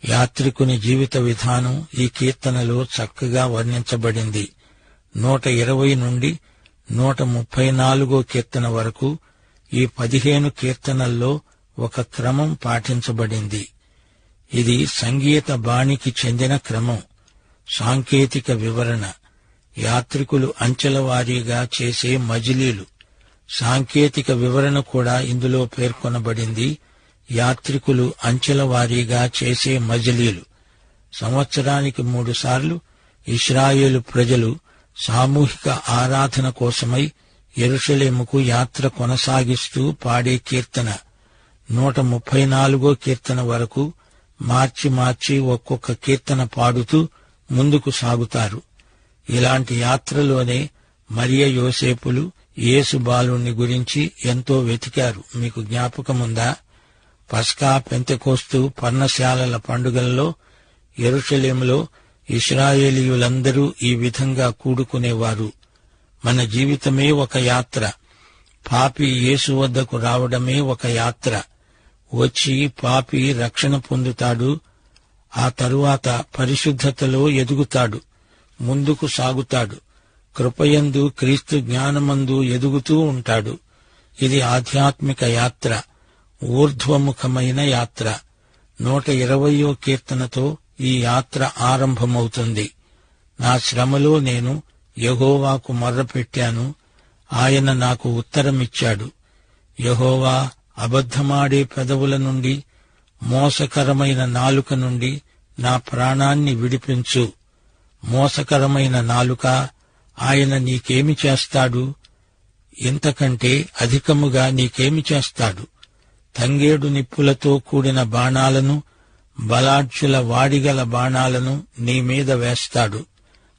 యాత్రికుని జీవిత విధానం ఈ కీర్తనలో చక్కగా వర్ణించబడింది. 120 నుండి 134 కీర్తన వరకు ఈ 15 కీర్తనల్లో ఒక క్రమం పాటించబడింది. ఇది సంగీత బాణికి చెందిన క్రమం, సాంకేతిక వివరణ. యాత్రికులు అంచెల వారీగా చేసే మజిలీలు, సాంకేతిక వివరణ కూడా ఇందులో పేర్కొనబడింది. యాత్రికులు అంచెల వారీగా చేసే మజిలీలు. సంవత్సరానికి 3 సార్లు ఇశ్రాయేలు ప్రజలు సామూహిక ఆరాధన కోసమై యెరూషలేముకు యాత్ర కొనసాగిస్తూ పాడే కీర్తన. 134 కీర్తన వరకు మార్చి ఒక్కొక్క కీర్తన పాడుతూ ముందుకు సాగుతారు. ఇలాంటి యాత్రలోనే మరియ యోసేపులు యేసు బాలుణ్ణి గురించి ఎంతో వెతికారు. మీకు జ్ఞాపకముందా? పస్కా, పెంతెకోస్తు, పర్ణశాలల పండుగల్లో యెరూషలేములో ఇశ్రాయేలీయులందరూ ఈ విధంగా కూడుకునేవారు. మన జీవితమే ఒక యాత్ర. పాపి యేసు వద్దకు రావడమే ఒక యాత్ర. వచ్చి పాపి రక్షణ పొందుతాడు. ఆ తరువాత పరిశుద్ధతలో ఎదుగుతాడు, ముందుకు సాగుతాడు. కృపయందు, క్రీస్తు జ్ఞానమందు ఎదుగుతూ ఉంటాడు. ఇది ఆధ్యాత్మిక యాత్ర, ఊర్ధ్వముఖమైన యాత్ర. 120 కీర్తనతో ఈ యాత్ర ఆరంభమవుతుంది. నా శ్రమలో నేను యెహోవాకు మొర్రపెట్టాను, ఆయన నాకు ఉత్తరమిచ్చాడు. యెహోవా, అబద్ధమాడే పెదవుల నుండి, మోసకరమైన నాలుక నుండి నా ప్రాణాన్ని విడిపించు. మోసకరమైన నాలుక, ఆయన నీకేమి చేస్తాడు? ఇంతకంటే అధికముగా నీకేమి చేస్తాడు? తంగేడు నిప్పులతో కూడిన బాణాలను, బలాఢ్యుల వాడిగల బాణాలను నీ మీద వేస్తాడు.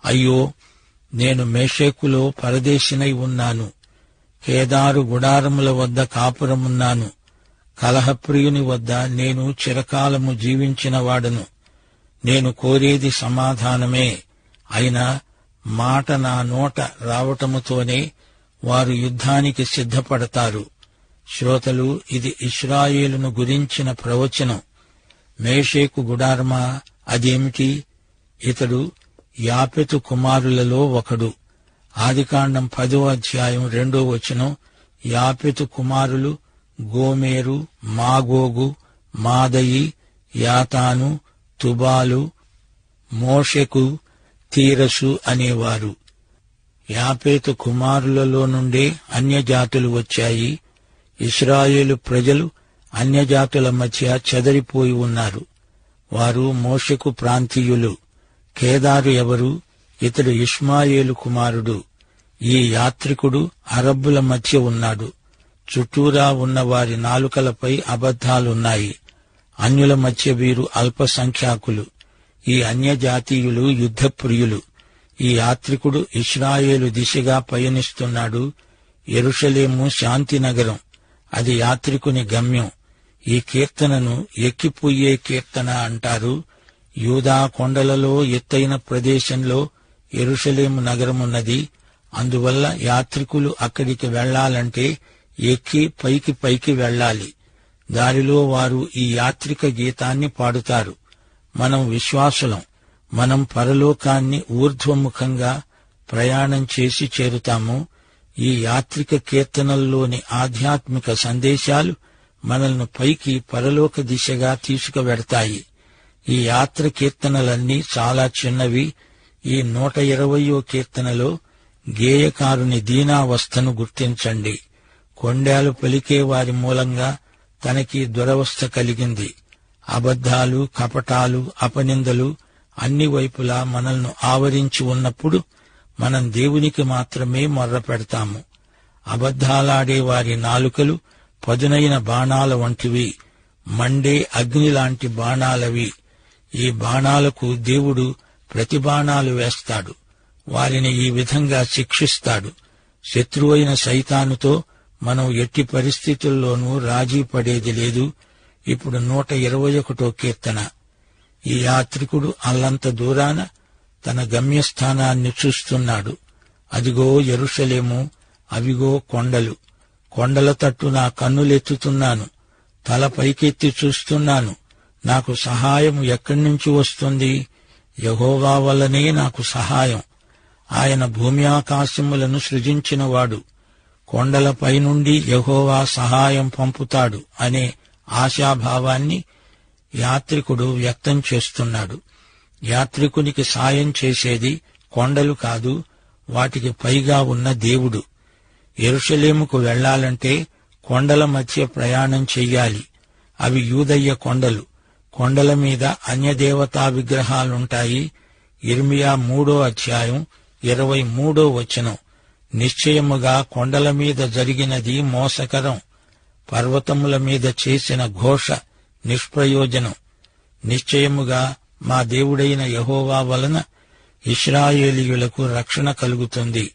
అయ్యో, నేను మేషేకులో పరదేశినై ఉన్నాను. కేదారు గుడారముల వద్ద కాపురమున్నాను. కలహప్రియుని వద్ద నేను చిరకాలము జీవించిన వాడను. నేను కోరేది సమాధానమే. అయినా మాట నా నోట రావటముతోనే వారు యుద్ధానికి సిద్ధపడతారు. శ్రోతలు, ఇది ఇశ్రాయేలును గురించిన ప్రవచనం. మేషేకు గుడారమా, అదేమిటి? ఇతడు యాపెతు కుమారులలో ఒకడు. ఆదికాండం 10వ అధ్యాయం 2వ వచనం. యాపెతు కుమారులు గోమేరు, మాగోగు, మాదయి, యాతాను, తుబాలు, మోషెకు, తీరసు అనేవారు. యాపేతు కుమారులలో నుండే అన్యజాతులు వచ్చాయి. ఇశ్రాయేలు ప్రజలు అన్యజాతుల మధ్య చెదరిపోయి ఉన్నారు. వారు మోషెకు ప్రాంతీయులు. కేదారు ఎవరు? ఇతడు ఇష్మాయేలు కుమారుడు. ఈ యాత్రికుడు అరబ్బుల మధ్య ఉన్నాడు. చుట్టూరా ఉన్న వారి నాలుకలపై అబద్ధాలున్నాయి. అన్యుల మధ్య వీరు అల్పసంఖ్యాకులు. ఈ అన్యజాతీయులు యుద్ధప్రియులు. ఈ యాత్రికుడు ఇశ్రాయేలు దిశగా పయనిస్తున్నాడు. యెరూషలేము శాంతినగరం, అది యాత్రికుని గమ్యం. ఈ కీర్తనను ఎక్కిపోయే కీర్తన అంటారు. యూదా కొండలలో ఎత్తైన ప్రదేశంలో యెరూషలేము నగరమున్నది. అందువల్ల యాత్రికులు అక్కడికి వెళ్లాలంటే ఎక్కి పైకి వెళ్లాలి. దారిలో వారు ఈ యాత్రిక గీతాన్ని పాడుతారు. మనం విశ్వాసులం. మనం పరలోకాన్ని ఊర్ధ్వముఖంగా ప్రయాణం చేసి చేరుతాము. ఈ యాత్రిక కీర్తనల్లోని ఆధ్యాత్మిక సందేశాలు మనల్ని పైకి పరలోక దిశగా తీసుకువెడతాయి. ఈ యాత్ర కీర్తనలన్నీ చాలా చిన్నవి. ఈ 120వ కీర్తనలో గేయకారుని దీనావస్థను గుర్తించండి. కొండేలు పలికే వారి మూలంగా తనకి దురవస్థ కలిగింది. అబద్ధాలు, కపటాలు, అపనిందలు అన్ని వైపులా మనల్ని ఆవరించి ఉన్నప్పుడు మనం దేవునికి మాత్రమే మొర్ర పెడతాము. అబద్ధాలాడే వారి నాలుకలు పదునైన బాణాల వంటివి, మండే అగ్నిలాంటి బాణాలవి. ఈ బాణాలకు దేవుడు ప్రతి బాణాలు వేస్తాడు. వారిని ఈ విధంగా శిక్షిస్తాడు. శత్రువైన సైతానుతో మనం ఎట్టి పరిస్థితుల్లోనూ రాజీ పడేది లేదు. ఇప్పుడు 121వ కీర్తన. ఈ యాత్రికుడు అల్లంత దూరాన తన గమ్యస్థానాన్ని చూస్తున్నాడు. అదిగో యెరూషలేము, అవిగో కొండలు. కొండల తట్టు నా కన్నులెత్తుతున్నాను, తల పైకెత్తి చూస్తున్నాను. నాకు సహాయం ఎక్కడి నుంచి వస్తుంది? యెహోవా వల్లనే నాకు సహాయం. ఆయన భూమి ఆకాశములను సృజించినవాడు. కొండలపై నుండి యెహోవా సహాయం పంపుతాడు అనే ఆశాభావాన్ని యాత్రికుడు వ్యక్తం చేస్తున్నాడు. యాత్రికునికి సాయం చేసేది కొండలు కాదు, వాటికి పైగా ఉన్న దేవుడు. యెరూషలేముకు వెళ్లాలంటే కొండల మధ్య ప్రయాణం చెయ్యాలి. అవి యూదయ్య కొండలు. కొండల మీద అన్యదేవతా విగ్రహాలుంటాయి. యిర్మీయా 3:23 నిశ్చయముగా కొండల మీద జరిగినది మోసకరం, పర్వతముల మీద చేసిన ఘోష నిష్ప్రయోజనం. నిశ్చయముగా మా దేవుడైన యెహోవా వలన ఇశ్రాయేలీయులకు రక్షణ కలుగుతుంది.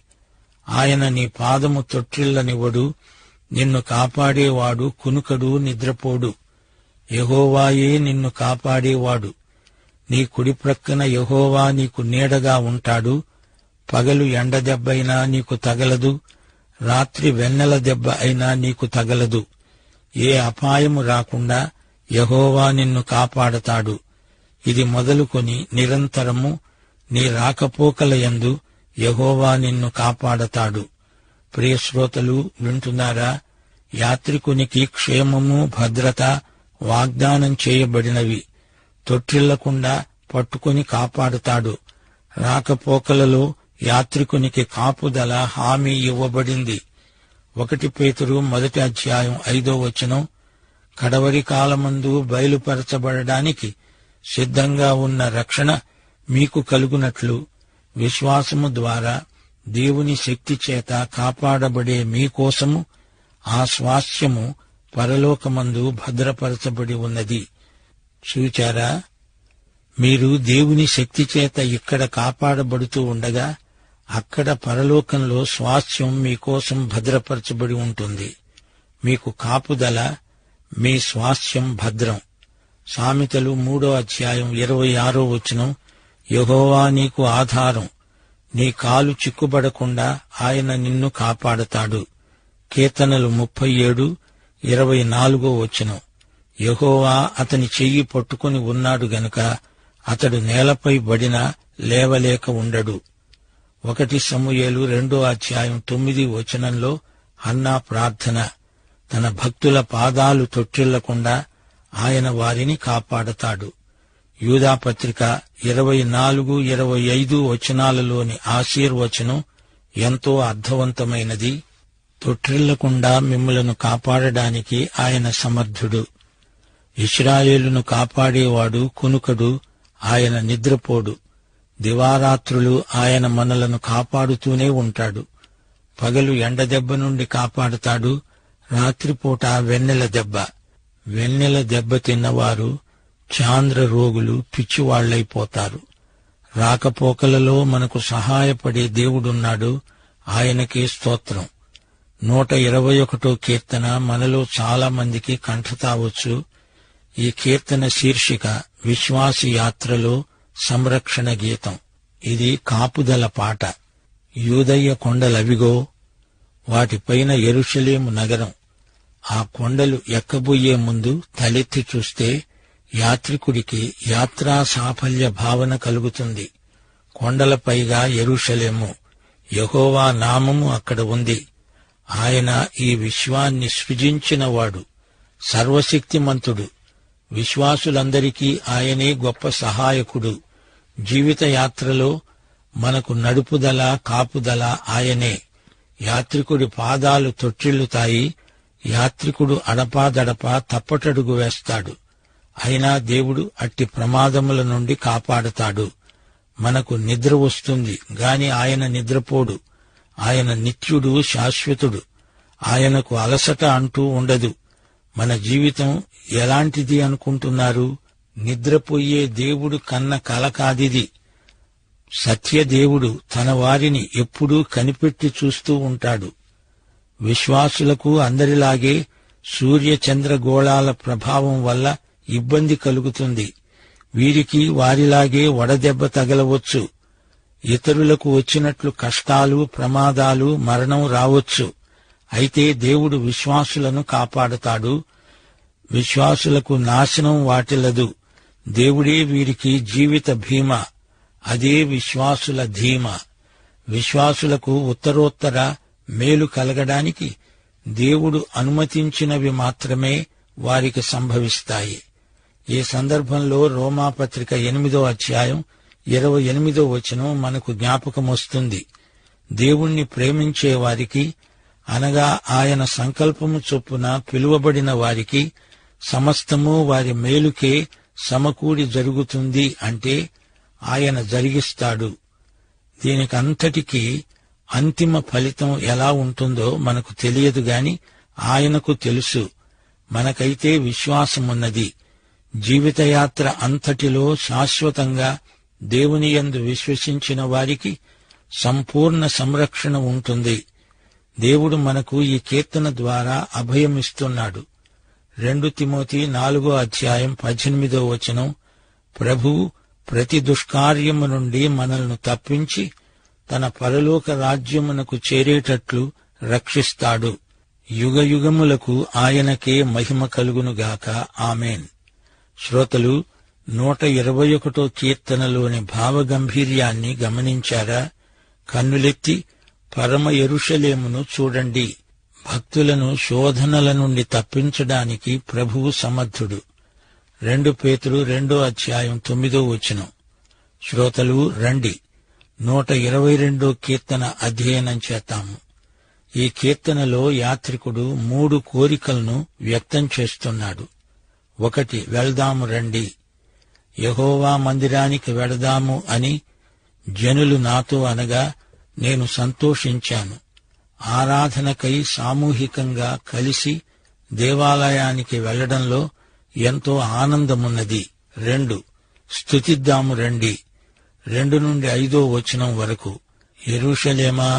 ఆయన నీ పాదము తొట్టిల్లనివ్వడు, నిన్ను కాపాడేవాడు కునుకడు, నిద్రపోడు. యెహోవాయే నిన్ను కాపాడేవాడు. నీ కుడి ప్రక్కన యెహోవా నీకు నీడగా ఉంటాడు. పగలు ఎండదెబ్బైనా నీకు తగలదు, రాత్రి వెన్నెల దెబ్బ అయినా నీకు తగలదు. ఏ అపాయము రాకుండా యెహోవా నిన్ను కాపాడతాడు. ఇది మొదలుకొని నిరంతరము నీ రాకపోకలయందు యెహోవా నిన్ను కాపాడతాడు. ప్రియశ్రోతలు వింటున్నారా? యాత్రికునికి క్షేమము, భద్రత వాగ్దానం చేయబడినవి. తొట్టిల్లకుండా పట్టుకొని కాపాడుతాడు. రాకపోకలలో యాత్రికునికి కాపుదల హామీ ఇవ్వబడింది. 1 పేతురు 1:5 కడవరి కాలమందు బయలుపరచబడడానికి సిద్ధంగా ఉన్న రక్షణ మీకు కలుగునట్లు విశ్వాసము ద్వారా దేవుని శక్తి చేత కాపాడబడే మీకోసము ఆ స్వాస్థ్యము పరలోకమందు భద్రపరచబడి ఉన్నది. చూచారా? మీరు దేవుని శక్తి చేత ఇక్కడ కాపాడబడుతూ ఉండగా అక్కడ పరలోకంలో స్వాస్థ్యం మీకోసం భద్రపరచబడి ఉంటుంది. మీకు కాపుదల, మీ స్వాస్థ్యం భద్రం. సామెతలు 3:26 యెహోవా నీకు ఆధారం, నీ కాలు చిక్కుబడకుండా ఆయన నిన్ను కాపాడతాడు. కీర్తనలు 37:24 యెహోవా అతని చెయ్యి పట్టుకుని ఉన్నాడు గనుక అతడు నేలపై బడినా లేవలేక ఉండడు. 1 సమూయేలు 2:9 హన్నా ప్రార్థన. తన భక్తుల పాదాలు తొట్టిల్లకుండా ఆయన వారిని కాపాడతాడు. యూదాపత్రిక 24-25 ఆశీర్వచనం ఎంతో అర్థవంతమైనది. తొట్టిల్లకుండా మిమ్ములను కాపాడడానికి ఆయన సమర్థుడు. ఇశ్రాయేలును కాపాడేవాడు కునుకడు, ఆయన నిద్రపోడు. దివారాత్రులు ఆయన మనలను కాపాడుతూనే ఉంటాడు. పగలు ఎండదెబ్బ నుండి కాపాడుతాడు, రాత్రిపూట వెన్నెల దెబ్బ. వెన్నెల దెబ్బ తిన్నవారు చాంద్ర రోగులు పిచ్చివాళ్లైపోతారు. రాకపోకలలో మనకు సహాయపడే దేవుడున్నాడు, ఆయనకే స్తోత్రం. 121 కీర్తన మనలో చాలా మందికి కంఠతావచ్చు. ఈ కీర్తన శీర్షిక విశ్వాసి యాత్రలో సంరక్షణ గీతం. ఇది కాపుదల పాట. యూదయ్య కొండలవిగో, వాటిపైన యెరూషలేము నగరం. ఆ కొండలు ఎక్కబోయే ముందు తలెత్తి చూస్తే యాత్రికుడికి యాత్రా సాఫల్య భావన కలుగుతుంది. కొండలపైగా యెరూషలేము, యెహోవా నామము అక్కడ ఉంది. ఆయన ఈ విశ్వాన్ని సృజించినవాడు, సర్వశక్తిమంతుడు. విశ్వాసులందరికీ ఆయనే గొప్ప సహాయకుడు. జీవిత యాత్రలో మనకు నడుపుదల, కాపుదల ఆయనే. యాత్రికుడి పాదాలు తొట్టిల్లుతాయి. యాత్రికుడు అడపాదడపా తప్పటడుగు వేస్తాడు. అయినా దేవుడు అట్టి ప్రమాదముల నుండి కాపాడతాడు. మనకు నిద్ర వస్తుంది గాని ఆయన నిద్రపోడు. ఆయన నిత్యుడు, శాశ్వతుడు. ఆయనకు అలసట అంటూ ఉండదు. మన జీవితం ఎలాంటిది అనుకుంటున్నారు? నిద్రపోయే దేవుడు కన్న కల కాదిది. సత్యదేవుడు తన వారిని ఎప్పుడూ కనిపెట్టి చూస్తూ ఉంటాడు. విశ్వాసులకు అందరిలాగే సూర్యచంద్రగోళాల ప్రభావం వల్ల ఇబ్బంది కలుగుతుంది. వీరికి వారిలాగే వడదెబ్బ తగలవచ్చు. ఇతరులకు వచ్చినట్లు కష్టాలు, ప్రమాదాలు, మరణం రావచ్చు. అయితే దేవుడు విశ్వాసులను కాపాడతాడు. విశ్వాసులకు నాశనం వాటిల్లదు. దేవుడే వీరికి జీవిత భీమా. అదే విశ్వాసుల ధీమ. విశ్వాసులకు ఉత్తరోత్తర మేలు కలగడానికి దేవుడు అనుమతించినవి మాత్రమే వారికి సంభవిస్తాయి. ఈ సందర్భంలో రోమాపత్రిక 8వ అధ్యాయం 28వ వచనం మనకు జ్ఞాపకమొస్తుంది. దేవుణ్ణి ప్రేమించే వారికి, అనగా ఆయన సంకల్పము చొప్పున పిలువబడిన వారికి సమస్తము వారి మేలుకే సమకూడి జరుగుతుంది అంటే ఆయన జరిగిస్తాడు. దీనికంతటికీ అంతిమ ఫలితం ఎలా ఉంటుందో మనకు తెలియదు గాని ఆయనకు తెలుసు. మనకైతే విశ్వాసమున్నది. జీవితయాత్ర అంతటిలో శాశ్వతంగా దేవుని యందు విశ్వసించిన వారికి సంపూర్ణ సంరక్షణ ఉంటుంది. దేవుడు మనకు ఈ కీర్తన ద్వారా అభయమిస్తున్నాడు. 2 తిమోతి 4వ అధ్యాయం 18వ వచనం, ప్రభువు ప్రతి దుష్కార్యము నుండి మనల్ని తప్పించి తన పరలోక రాజ్యమునకు చేరేటట్లు రక్షిస్తాడు. యుగయుగములకు ఆయనకే మహిమ కలుగునుగాక. ఆమేన్. శ్రోతలు, 121 కీర్తనలోని భావగంభీర్యాన్ని గమనించారా? కన్నులెత్తి పరమ యెరూషలేమును చూడండి. భక్తులను శోధనల నుండి తప్పించడానికి ప్రభువు సమర్థుడు. 2 పేతురు 2వ అధ్యాయం 9వ వచనం. శ్రోతలు రండి, 122 కీర్తన అధ్యయనం చేద్దాము. ఈ కీర్తనలో యాత్రికుడు 3 కోరికలను వ్యక్తం చేస్తున్నాడు. 1, వెళ్దాము రండి. యెహోవా మందిరానికి వెళదాము అని జనులు నాతో అనగా నేను సంతోషించాను. ఆరాధనకై సామూహికంగా కలిసి దేవాలయానికి వెళ్లడంలో ఎంతో ఆనందమున్నది. 2, స్తుతిద్దాము రండి. 2 నుండి 5వ వచనం వరకు. యెరూషలేమా,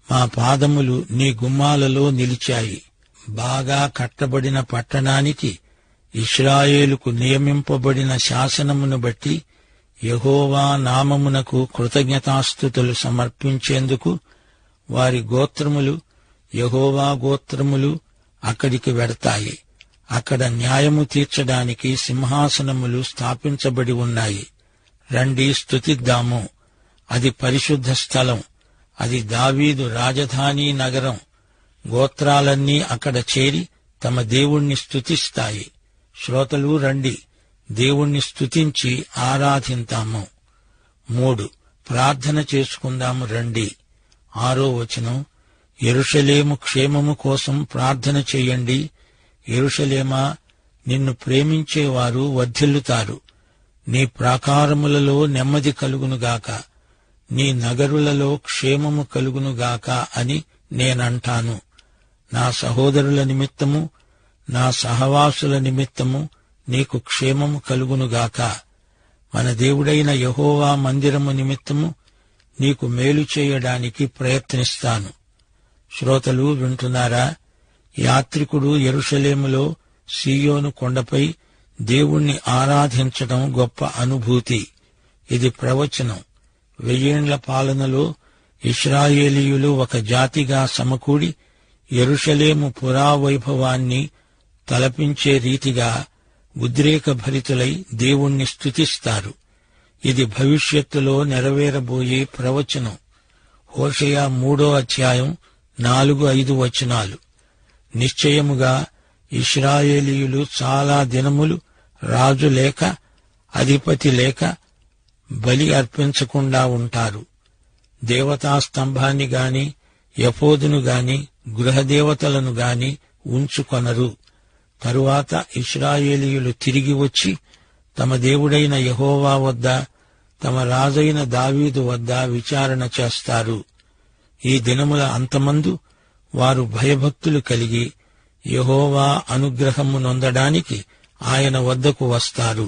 మా పాదములు నీ గుమ్మాలలో నిలిచాయి. బాగా కట్టబడిన పట్టణానికి, ఇశ్రాయేలుకు నియమింపబడిన శాసనమును బట్టి యెహోవా నామమునకు కృతజ్ఞతాస్తుతులు సమర్పించేందుకు వారి గోత్రములు, యెహోవా గోత్రములు అక్కడికి వెడతాయి. అక్కడ న్యాయము తీర్చడానికి సింహాసనములు స్థాపించబడి ఉన్నాయి. రండి, స్తుతిద్దాము. అది పరిశుద్ధ స్థలం. అది దావీదు రాజధాని నగరం. గోత్రాలన్నీ అక్కడ చేరి తమ దేవుణ్ణి స్తుతిస్తాయి. శ్రోతలు రండి, దేవుణ్ణి స్తుతించి ఆరాధింతాము. 3, ప్రార్థన చేసుకుందాము రండి. 6వ వచనం, యెరూషలేము క్షేమము కోసం ప్రార్థన చెయ్యండి. యెరూషలేమా, నిన్ను ప్రేమించేవారు వర్ధిల్లుతారు. నీ ప్రాకారములలో నెమ్మది కలుగునుగాక, నీ నగరులలో క్షేమము కలుగునుగాక అని నేనంటాను. నా సహోదరుల నిమిత్తము, నా సహవాసుల నిమిత్తము నీకు క్షేమము కలుగునుగాక. మన దేవుడైన యెహోవా మందిరము నిమిత్తము నీకు మేలు చేయడానికి ప్రయత్నిస్తాను. శ్రోతలు వింటున్నారా? యాత్రికుడు యెరూషలేములో సీయోను కొండపై దేవుణ్ణి ఆరాధించడం గొప్ప అనుభూతి. ఇది ప్రవచనం. 1000 ఏండ్ల పాలనలో ఇశ్రాయేలీయులు ఒక జాతిగా సమకూడి యెరూషలేము పురావైభవాన్ని తలపించే రీతిగా ఉద్రేకభరితులై దేవుణ్ణి స్తుతిస్తారు. ఇది భవిష్యత్తులో నెరవేరబోయే ప్రవచనం. హోషేయ 3వ అధ్యాయం 4-5 వచనాలు. నిశ్చయముగా ఇశ్రాయేలీయులు చాలా దినములు రాజు లేక, అధిపతి లేక బలి అర్పించకుండా ఉంటారు. దేవతాస్తంభాన్ని గాని, ఎఫోదును గాని, గృహదేవతలను గాని ఉంచుకొనరు. తరువాత ఇశ్రాయేలీయులు తిరిగి వచ్చి తమ దేవుడైన యెహోవా వద్ద, తమ రాజైన దావీదు వద్ద విచారణ చేస్తారు. ఈ దినముల అంతమందు వారు భయభక్తులు కలిగి యెహోవా అనుగ్రహము నొందడానికి ఆయన వద్దకు వస్తారు.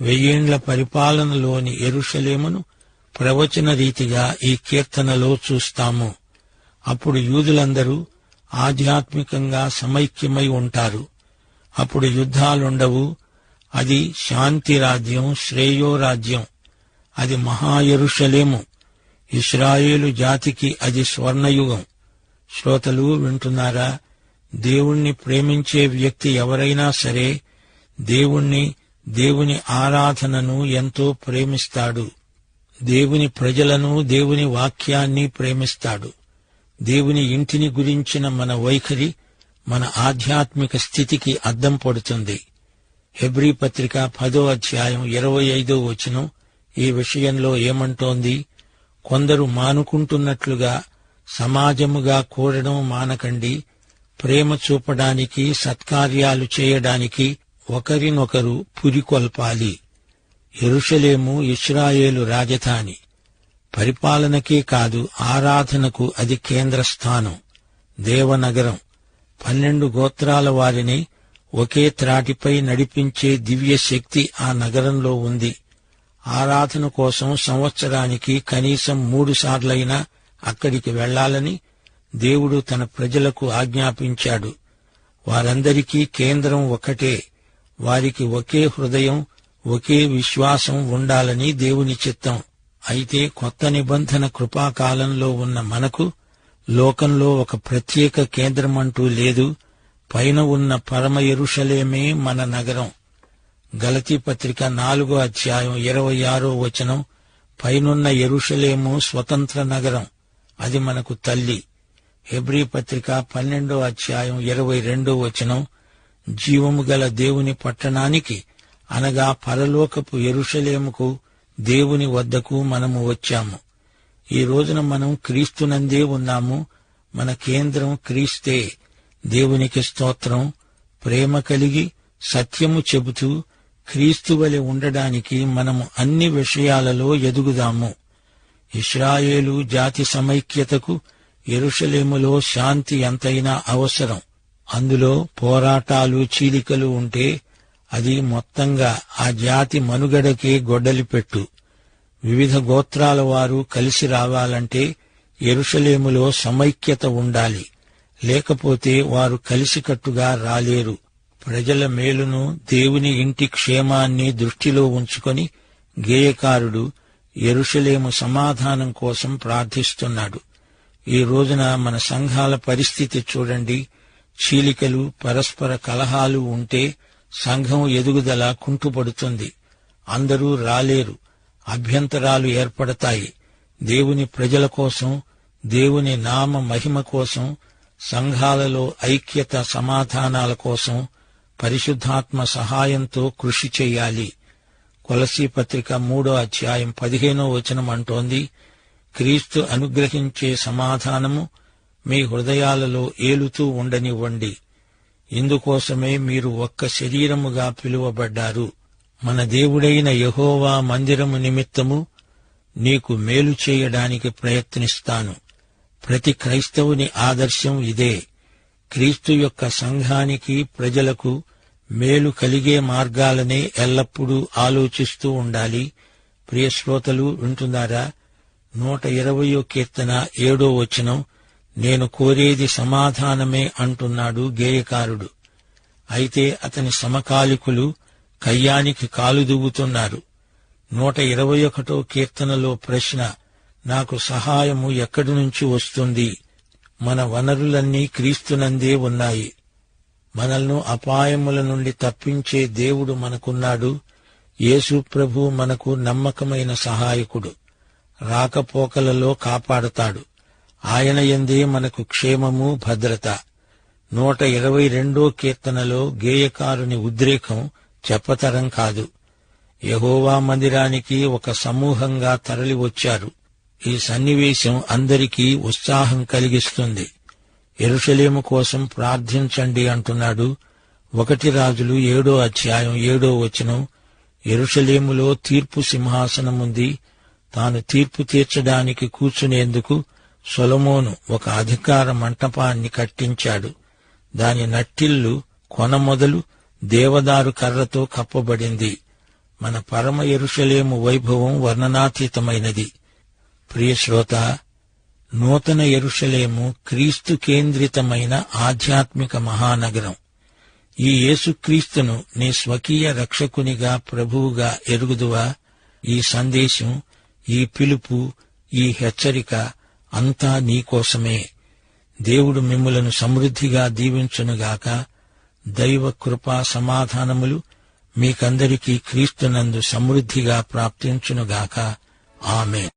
1000 ఏండ్ల పరిపాలనలోని యెరూషలేమును ప్రవచన రీతిగా ఈ కీర్తనలో చూస్తాము. అప్పుడు యూదులందరూ ఆధ్యాత్మికంగా సమైక్యమై ఉంటారు. అప్పుడు యుద్ధాలుండవు. అది శాంతి రాజ్యం, శ్రేయోరాజ్యం. అది మహాయెరూషలేము. ఇశ్రాయేలు జాతికి అది స్వర్ణయుగం. శ్రోతలు వింటున్నారా? దేవుణ్ణి ప్రేమించే వ్యక్తి ఎవరైనా సరే దేవుని ఆరాధనను ఎంతో ప్రేమిస్తాడు. దేవుని ప్రజలను, దేవుని వాక్యాన్ని ప్రేమిస్తాడు. దేవుని ఇంటిని గురించిన మన వైఖరి మన ఆధ్యాత్మిక స్థితికి అద్దం పడుతుంది. హెబ్రీ పత్రిక 10వ అధ్యాయం 25వ వచనం ఈ విషయంలో ఏమంటోంది? కొందరు మానుకుంటున్నట్లుగా సమాజముగా కూడడం మానకండి. ప్రేమ చూపడానికి, సత్కార్యాలు చేయడానికి ఒకరినొకరు పురికొల్పాలి. యెరూషలేము ఇశ్రాయేలు రాజధాని. పరిపాలనకే కాదు, ఆరాధనకు అది కేంద్రస్థానం, దేవనగరం. 12 గోత్రాల వారిని ఒకే త్రాటిపై నడిపించే దివ్య శక్తి ఆ నగరంలో ఉంది. ఆరాధన కోసం సంవత్సరానికి కనీసం 3 సార్లైనా అక్కడికి వెళ్లాలని దేవుడు తన ప్రజలకు ఆజ్ఞాపించాడు. వారందరికీ కేంద్రం ఒకటే. వారికి ఒకే హృదయం, ఒకే విశ్వాసం ఉండాలని దేవుని చిత్తం. అయితే కొత్త నిబంధన కృపాకాలంలో ఉన్న మనకు లోకంలో ఒక ప్రత్యేక కేంద్రమంటూ లేదు. పైన ఉన్న పరమ యెరూషలేమే మన నగరం. గలతీ పత్రిక 4వ అధ్యాయం 26వ వచనం, పైనున్న యెరూషలేము స్వతంత్ర నగరం, అది మనకు తల్లి. హెబ్రీ పత్రిక 12వ అధ్యాయం 22వ వచనం, జీవము గల దేవుని పట్టణానికి అనగా పరలోకపు యెరూషలేముకు, దేవుని వద్దకు మనము వచ్చాము. ఈ రోజున మనం క్రీస్తునందే ఉన్నాము. మన కేంద్రం క్రీస్తే. దేవునికి స్తోత్రం. ప్రేమ కలిగి సత్యము చెబుతూ క్రీస్తు వలె ఉండడానికి మనము అన్ని విషయాలలో ఎదుగుదాము. ఇశ్రాయేలు జాతి సమైక్యతకు యెరూషలేములో శాంతి ఎంతైనా అవసరం. అందులో పోరాటాలు, చీలికలు ఉంటే అది మొత్తంగా ఆ జాతి మనుగడకే గొడ్డలిపెట్టు. వివిధ గోత్రాల వారు కలిసి రావాలంటే యెరూషలేములో సమైక్యత ఉండాలి. లేకపోతే వారు కలిసికట్టుగా రాలేరు. ప్రజల మేలును, దేవుని ఇంటి క్షేమాన్ని దృష్టిలో ఉంచుకొని గేయకారుడు యెరూషలేము సమాధానం కోసం ప్రార్థిస్తున్నాడు. ఈ రోజున మన సంఘాల పరిస్థితి చూడండి. చీలికలు, పరస్పర కలహాలు ఉంటే సంఘం ఎదుగుదల కుంటుపడుతుంది. అందరూ రాలేరు. అభ్యంతరాలు ఏర్పడతాయి. దేవుని ప్రజల కోసం, దేవుని నామ మహిమ కోసం, సంఘాలలో ఐక్యత, సమాధానాల కోసం పరిశుద్ధాత్మ సహాయంతో కృషి చెయ్యాలి. కొలసీ పత్రిక 3వ అధ్యాయం 15వ వచనం అంటోంది, క్రీస్తు అనుగ్రహించే సమాధానము మీ హృదయాలలో ఏలుతూ ఉండనివ్వండి. ఇందుకోసమే మీరు ఒక్క శరీరముగా పిలువబడ్డారు. మన దేవుడైన యెహోవా మందిరము నిమిత్తము నీకు మేలు చేయడానికి ప్రయత్నిస్తాను. ప్రతి క్రైస్తవుని ఆదర్శం ఇదే. క్రీస్తు యొక్క సంఘానికి, ప్రజలకు మేలు కలిగే మార్గాలనే ఎల్లప్పుడూ ఆలోచిస్తూ ఉండాలి. ప్రియ శ్రోతలు వింటున్నారా? 120వ కీర్తన 7వ వచనం, నేను కోరేది సమాధానమే అంటున్నాడు గేయకారుడు. అయితే అతని సమకాలికులు కయ్యానికి కాలు దువ్వుతున్నారు. 121వ కీర్తనలో ప్రశ్న, నాకు సహాయము ఎక్కడి నుంచి వస్తుంది? మన వనరులన్నీ క్రీస్తునందే ఉన్నాయి. మనల్ని అపాయముల నుండి తప్పించే దేవుడు మనకున్నాడు. యేసు ప్రభు మనకు నమ్మకమైన సహాయకుడు. రాకపోకలలో కాపాడతాడు. ఆయన యందే మనకు క్షేమము, భద్రత. 122వ కీర్తనలో గేయకారుని ఉద్రేకం చెప్పతరం కాదు. యెహోవా మందిరానికి ఒక సమూహంగా తరలివచ్చారు. ఈ సన్నివేశం అందరికీ ఉత్సాహం కలిగిస్తుంది. యెరూషలేము కోసం ప్రార్థించండి అంటున్నాడు. 1 రాజులు 7వ అధ్యాయం 7వ వచనం, యెరూషలేములో తీర్పు సింహాసనముంది. తాను తీర్పు తీర్చడానికి కూర్చునేందుకు సొలొమోను ఒక అధికార మంటపాన్ని కట్టించాడు. దాని నట్టిల్లు కొన మొదలు దేవదారు కర్రతో కప్పబడింది. మన పరమ యెరూషలేము వైభవం వర్ణనాతీతమైనది. ప్రియశ్రోత, నూతన యెరూషలేము క్రీస్తు కేంద్రితమైన ఆధ్యాత్మిక మహానగరం. ఈ యేసుక్రీస్తును నీ స్వకీయ రక్షకునిగా, ప్రభువుగా ఎరుగుదువా? ఈ సందేశం, ఈ పిలుపు, ఈ హెచ్చరిక అంతా నీకోసమే. దేవుడు మిమ్ములను సమృద్ధిగా దీవించునుగాక. దైవ కృపా సమాధానములు మీకందరికీ క్రీస్తునందు సమృద్ధిగా ప్రాప్తించునుగాక. ఆమేన్.